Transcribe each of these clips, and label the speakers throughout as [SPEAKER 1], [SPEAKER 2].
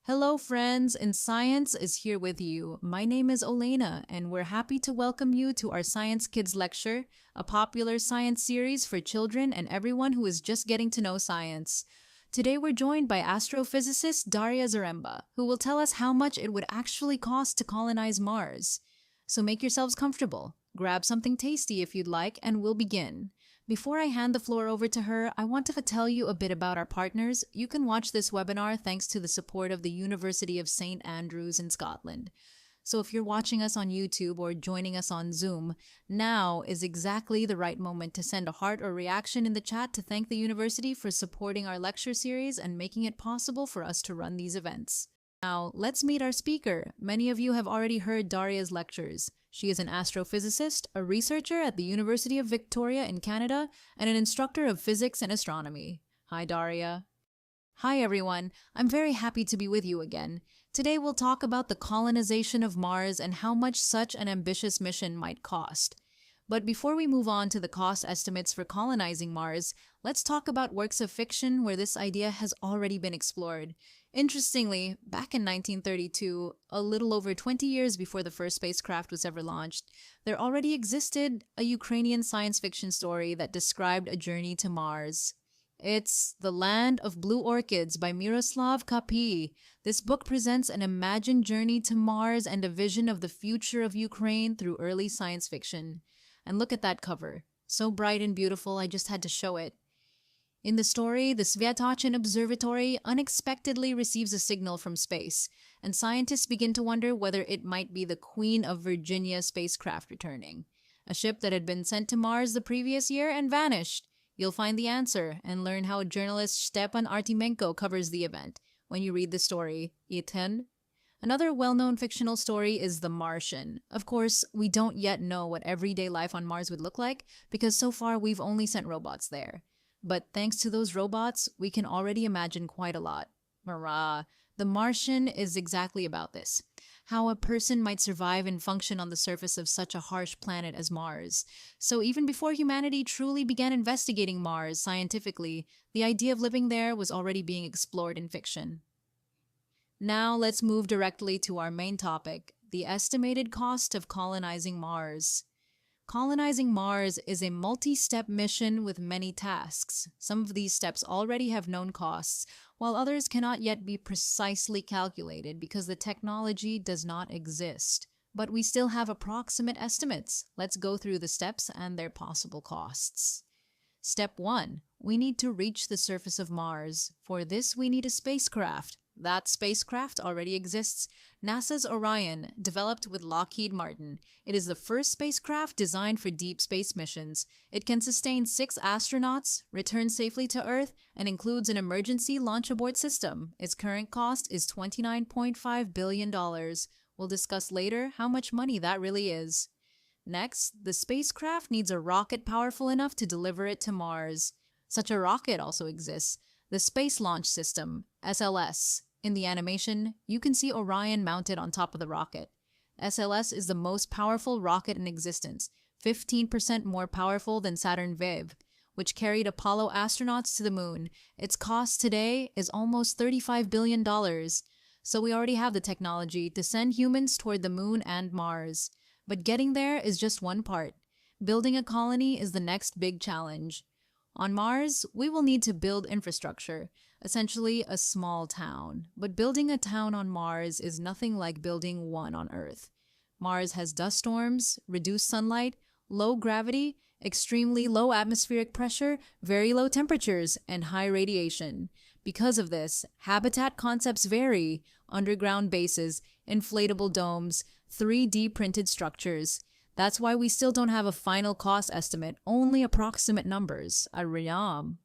[SPEAKER 1] Hello, friends, and Science is here with you. My name is Olena, and we're happy to welcome you to our Science Kids Lecture, a popular science series for children and everyone who is just getting to know science. Today, we're joined by astrophysicist Daria Zaremba, who will tell us how much it would actually cost to colonize Mars. So make yourselves comfortable, grab something tasty if you'd like, and we'll begin. Before I hand the floor over to her, I want to tell you a bit about our partners. You can watch this webinar thanks to the support of the University of St. Andrews in Scotland. So if you're watching us on YouTube or joining us on Zoom, now is exactly the right moment to send a heart or reaction in the chat to thank the university for supporting our lecture series and making it possible for us to run these events. Now, let's meet our speaker. Many of you have already heard Daria's lectures. She is an astrophysicist, a researcher at the University of Victoria in Canada, and an instructor of physics and astronomy. Hi, Daria. Hi, everyone. I'm very happy to be with you again. Today, we'll talk about the colonization of Mars and how much such an ambitious mission might cost. But before we move on to the cost estimates for colonizing Mars, let's talk about works of fiction where this idea has already been explored. Interestingly, back in 1932, a little over 20 years before the first spacecraft was ever launched, there already existed a Ukrainian science fiction story that described a journey to Mars. It's The Land of Blue Orchids by Miroslav Kapy. This book presents an imagined journey to Mars and a vision of the future of Ukraine through early science fiction. And look at that cover. So bright and beautiful, I just had to show it. In the story, the Svyatochin Observatory unexpectedly receives a signal from space, and scientists begin to wonder whether it might be the Queen of Virginia spacecraft returning, a ship that had been sent to Mars the previous year and vanished. You'll find the answer and learn how journalist Stepan Artimenko covers the event when you read the story. Ethan. Another well-known fictional story is The Martian. Of course, we don't yet know what everyday life on Mars would look like because so far we've only sent robots there. But thanks to those robots, we can already imagine quite a lot. Hurrah! The Martian is exactly about this. How a person might survive and function on the surface of such a harsh planet as Mars. So even before humanity truly began investigating Mars scientifically, the idea of living there was already being explored in fiction. Now let's move directly to our main topic, the estimated cost of colonizing Mars. Colonizing Mars is a multi-step mission with many tasks. Some of these steps already have known costs, while others cannot yet be precisely calculated because the technology does not exist. But we still have approximate estimates. Let's go through the steps and their possible costs. Step 1. We need to reach the surface of Mars. For this, we need a spacecraft. That spacecraft already exists. NASA's Orion, developed with Lockheed Martin. It is the first spacecraft designed for deep space missions. It can sustain 6 astronauts, return safely to Earth, and includes an emergency launch abort system. Its current cost is $29.5 billion. We'll discuss later how much money that really is. Next, the spacecraft needs a rocket powerful enough to deliver it to Mars. Such a rocket also exists. The Space Launch System, SLS. In the animation, you can see Orion mounted on top of the rocket. SLS is the most powerful rocket in existence, 15% more powerful than Saturn V, which carried Apollo astronauts to the moon. Its cost today is almost $35 billion. So we already have the technology to send humans toward the moon and Mars. But getting there is just one part. Building a colony is the next big challenge. On Mars, we will need to build infrastructure, essentially a small town. But building a town on Mars is nothing like building one on Earth. Mars has dust storms, reduced sunlight, low gravity, extremely low atmospheric pressure, very low temperatures, and high radiation. Because of this, habitat concepts vary: underground bases, inflatable domes, 3D printed structures. That's why we still don't have a final cost estimate, only approximate numbers. Ariam.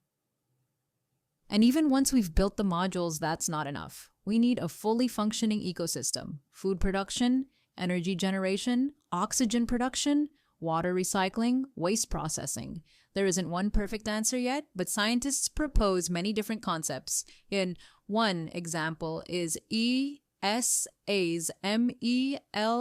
[SPEAKER 1] And even once we've built the modules, that's not enough. We need a fully functioning ecosystem: food production, energy generation, oxygen production, water recycling, waste processing. There isn't one perfect answer yet, but scientists propose many different concepts. In one example is ESA's MELISSA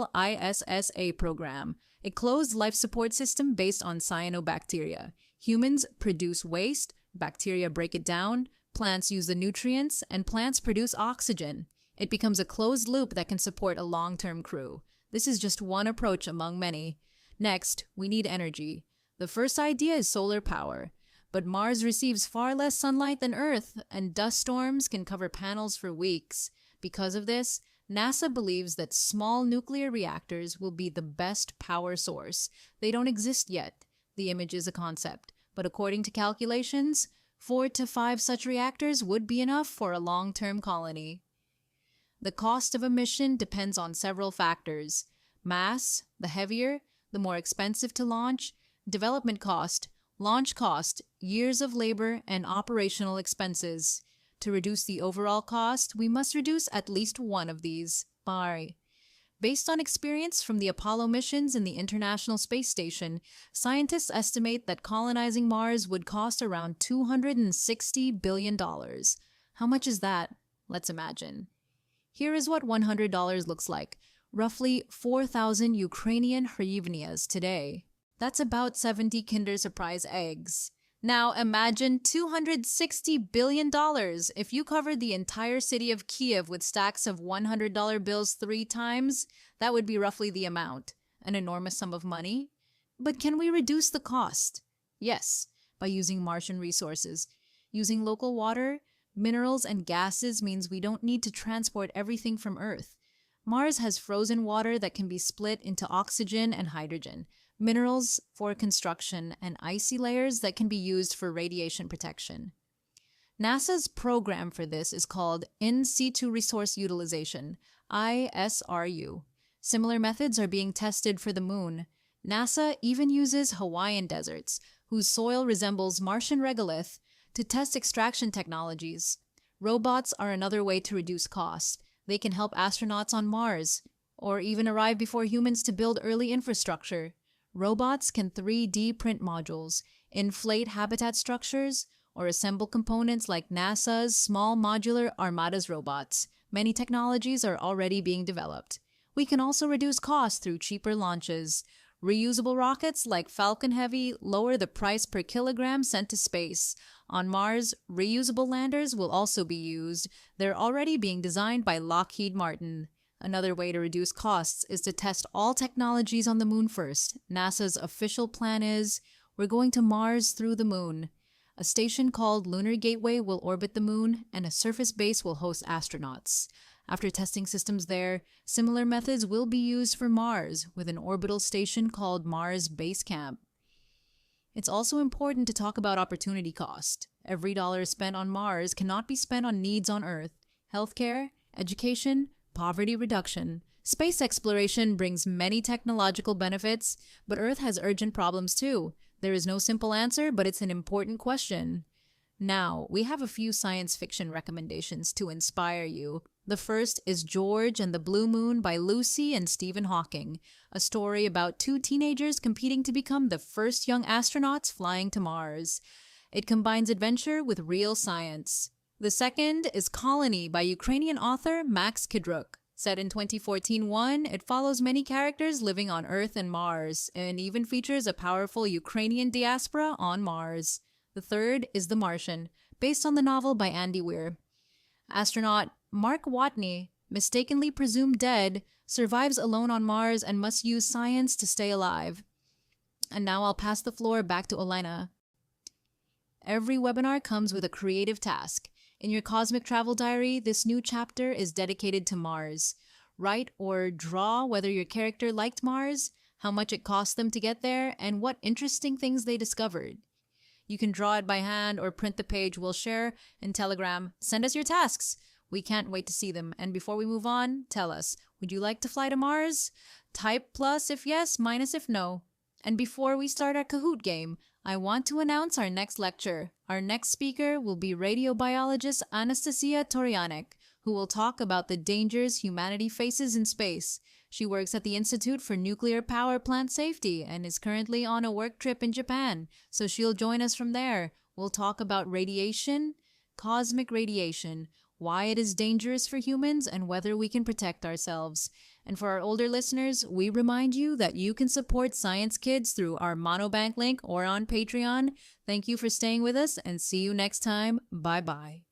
[SPEAKER 1] program, a closed life support system based on cyanobacteria. Humans produce waste, bacteria break it down, plants use the nutrients, and plants produce oxygen. It becomes a closed loop that can support a long-term crew. This is just one approach among many. Next, we need energy. The first idea is solar power. But Mars receives far less sunlight than Earth, and dust storms can cover panels for weeks. Because of this, NASA believes that small nuclear reactors will be the best power source. They don't exist yet. The image is a concept. But according to calculations, 4 to 5 such reactors would be enough for a long-term colony. The cost of a mission depends on several factors. Mass, the heavier, the more expensive to launch, development cost, launch cost, years of labor, and operational expenses. To reduce the overall cost, we must reduce at least one of these. Based on experience from the Apollo missions in the International Space Station, scientists estimate that colonizing Mars would cost around $260 billion. How much is that? Let's imagine. Here is what $100 looks like, roughly 4,000 Ukrainian hryvnias today. That's about 70 Kinder Surprise eggs. Now imagine $260 billion. If you covered the entire city of Kiev with stacks of $100 bills 3 times, that would be roughly the amount. An enormous sum of money. But can we reduce the cost? Yes, by using Martian resources. Using local water, minerals, and gases means we don't need to transport everything from Earth. Mars has frozen water that can be split into oxygen and hydrogen, minerals for construction, and icy layers that can be used for radiation protection. NASA's program for this is called In Situ Resource Utilization, ISRU. Similar methods are being tested for the Moon. NASA even uses Hawaiian deserts, whose soil resembles Martian regolith, to test extraction technologies. Robots are another way to reduce costs. They can help astronauts on Mars, or even arrive before humans to build early infrastructure. Robots can 3D print modules, inflate habitat structures, or assemble components like NASA's Small Modular Armadas robots. Many technologies are already being developed. We can also reduce costs through cheaper launches. Reusable rockets like Falcon Heavy lower the price per kilogram sent to space. On Mars, reusable landers will also be used. They're already being designed by Lockheed Martin. Another way to reduce costs is to test all technologies on the Moon first. NASA's official plan is, we're going to Mars through the Moon. A station called Lunar Gateway will orbit the Moon, and a surface base will host astronauts. After testing systems there, similar methods will be used for Mars, with an orbital station called Mars Base Camp. It's also important to talk about opportunity cost. Every dollar spent on Mars cannot be spent on needs on Earth: healthcare, education, poverty reduction. Space exploration brings many technological benefits, but Earth has urgent problems too. There is no simple answer, but it's an important question. Now, we have a few science fiction recommendations to inspire you. The first is George and the Blue Moon by Lucy and Stephen Hawking, a story about 2 teenagers competing to become the first young astronauts flying to Mars. It combines adventure with real science. The second is Colony by Ukrainian author Max Kidruk. Set in 2014-1, it follows many characters living on Earth and Mars, and even features a powerful Ukrainian diaspora on Mars. The third is The Martian, based on the novel by Andy Weir. Astronaut Mark Watney, mistakenly presumed dead, survives alone on Mars and must use science to stay alive. And now I'll pass the floor back to Olena. Every webinar comes with a creative task. In your Cosmic Travel Diary, this new chapter is dedicated to Mars. Write or draw whether your character liked Mars, how much it cost them to get there, and what interesting things they discovered. You can draw it by hand or print the page we'll share in Telegram. Send us your tasks. We can't wait to see them. And before we move on, tell us, would you like to fly to Mars? Type plus if yes, minus if no. And before we start our Kahoot game, I want to announce our next lecture. Our next speaker will be radiobiologist Anastasia Torianek, who will talk about the dangers humanity faces in space. She works at the Institute for Nuclear Power Plant Safety and is currently on a work trip in Japan, so she'll join us from there. We'll talk about radiation, cosmic radiation, why it is dangerous for humans, and whether we can protect ourselves. And for our older listeners, we remind you that you can support Science Kids through our Monobank link or on Patreon. Thank you for staying with us, and see you next time. Bye-bye.